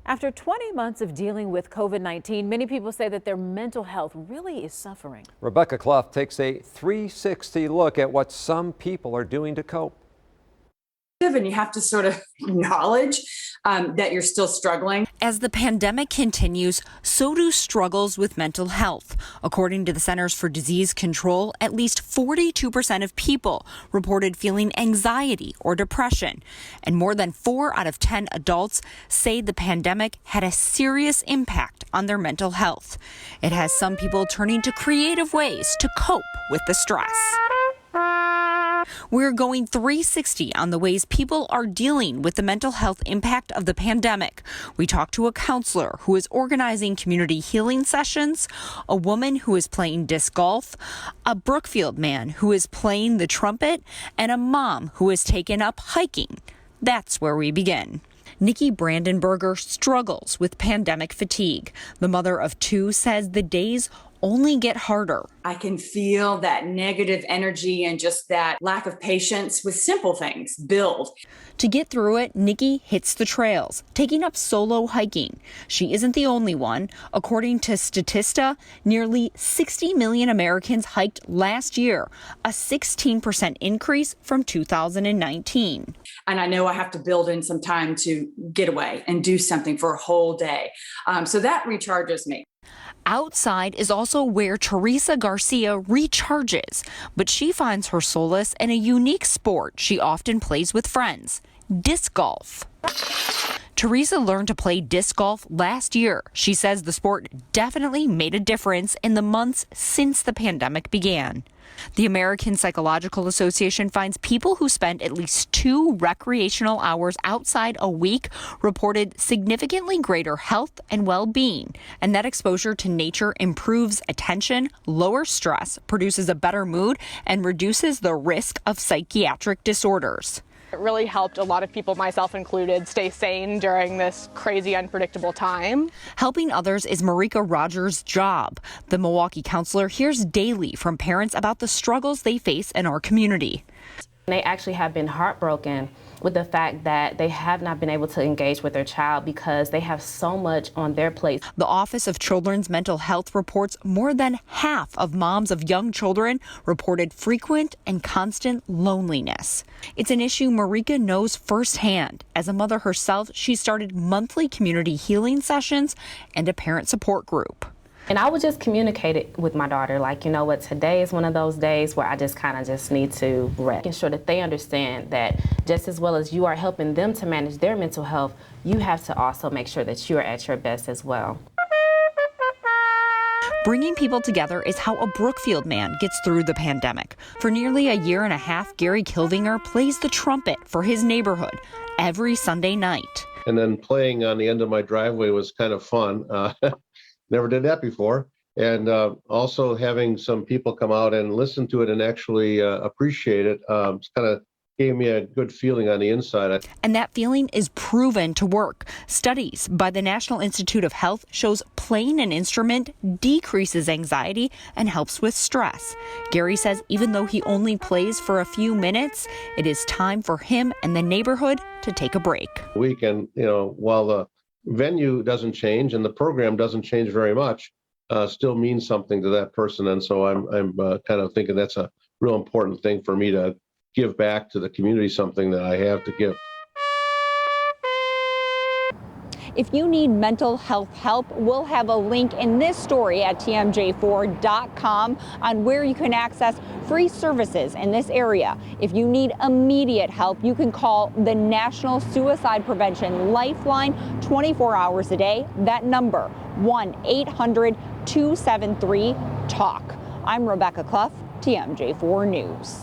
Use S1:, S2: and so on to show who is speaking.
S1: After 20 months of dealing with COVID-19, many people say that their mental health really is suffering.
S2: Rebecca Clough takes a 360 look at what some people are doing to cope.
S3: And you have to sort of acknowledge that you're still struggling.
S4: As the pandemic continues, so do struggles with mental health. According to the Centers for Disease Control, at least 42% of people reported feeling anxiety or depression. And more than 4 out of 10 adults say the pandemic had a serious impact on their mental health. It has some people turning to creative ways to cope with the stress. We're going 360 on the ways people are dealing with the mental health impact of the pandemic. We talked to a counselor who is organizing community healing sessions, a woman who is playing disc golf, a Brookfield man who is playing the trumpet, and a mom who has taken up hiking. That's where we begin. Nikki Brandenberger struggles with pandemic fatigue. The mother of 2 says the days only get harder.
S3: I can feel that negative energy and just that lack of patience with simple things build.
S4: To get through it, Nikki hits the trails, taking up solo hiking. She isn't the only one. According to Statista, nearly 60 million Americans hiked last year, a 16% increase from 2019.
S3: And I know I have to build in some time to get away and do something for a whole day. So that recharges me.
S4: Outside is also where Teresa Garcia recharges, but she finds her solace in a unique sport she often plays with friends, disc golf. Teresa learned to play disc golf last year. She says the sport definitely made a difference in the months since the pandemic began. The American Psychological Association finds people who spend at least 2 recreational hours outside a week reported significantly greater health and well-being, and that exposure to nature improves attention, lowers stress, produces a better mood, and reduces the risk of psychiatric disorders.
S5: It really helped a lot of people, myself included, stay sane during this crazy, unpredictable time.
S4: Helping others is Marika Rogers' job. The Milwaukee counselor hears daily from parents about the struggles they face in our community.
S6: They actually have been heartbroken with the fact that they have not been able to engage with their child because they have so much on their plate.
S4: The Office of Children's Mental Health reports more than half of moms of young children reported frequent and constant loneliness. It's an issue Marika knows firsthand. As a mother herself, she started monthly community healing sessions and a parent support group.
S6: And I would just communicate it with my daughter, like, you know what, today is one of those days where I just kind of just need to rest. Making sure that they understand that just as well as you are helping them to manage their mental health, you have to also make sure that you are at your best as well.
S4: Bringing people together is how a Brookfield man gets through the pandemic. For nearly a year and a half, Gary Kilvinger plays the trumpet for his neighborhood every Sunday night.
S7: And then playing on the end of my driveway was kind of fun. Never did that before. And also having some people come out and listen to it and actually appreciate it kind of gave me a good feeling on the inside.
S4: And that feeling is proven to work. Studies by the National Institute of Health shows playing an instrument decreases anxiety and helps with stress. Gary says even though he only plays for a few minutes, it is time for him and the neighborhood to take a break.
S7: Weekend, while the venue doesn't change and the program doesn't change very much, still means something to that person. And so I'm kind of thinking that's a real important thing for me to give back to the community, something that I have to give.
S8: If you need mental health help, we'll have a link in this story at tmj4.com on where you can access free services in this area. If you need immediate help, you can call the National Suicide Prevention Lifeline 24 hours a day. That number, 1-800-273-TALK. I'm Rebecca Clough, TMJ4 News.